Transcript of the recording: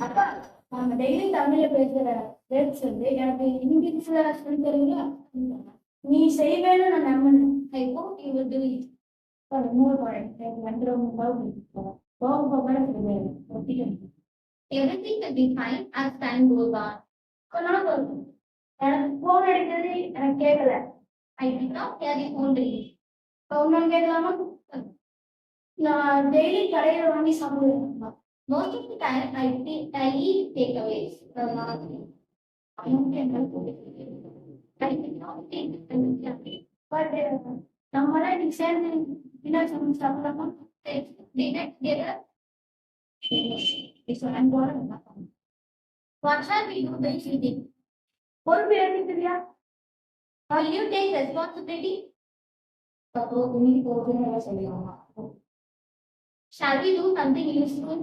அப்பா நம்ம டெய்லி தமிழ்ல பேசுற வேர்ட்ஸ் வந்து எனக்கு இங்கிலீஷ்ல சொல்லி தருவீங்களா? நீ செய்வேன்னு நான் நம்பினேன். I hope you will do it. இன்னொரு பாயிண்ட் எனக்கு வந்து போக போக everything will be fine as time goes on. கொஞ்ச நாள் வரும். எனக்கு போன் அடிக்கிறது எனக்கு கேட்கல. I did not hear the phone ring. இன்னொன்னு கேட்கலாமா? நான் டெய்லி கடையில வாங்கி சாப்பிடுவேன். Most of the time I eat takeaways from market. I don't get I did not take the but நம்மளாம் இன்னைக்கு சேர்ந்து டின்னர் சமைச்சு சாப்பிடலாமா? Dinner together. It's an important. What shall we do this evening? பொறுப்பு ஏற்றுக்கிறியா? Will you take responsibility? அப்போ இன்னைக்கு போகுதுன்னு சொல்லலாமா? Shall we do something useful?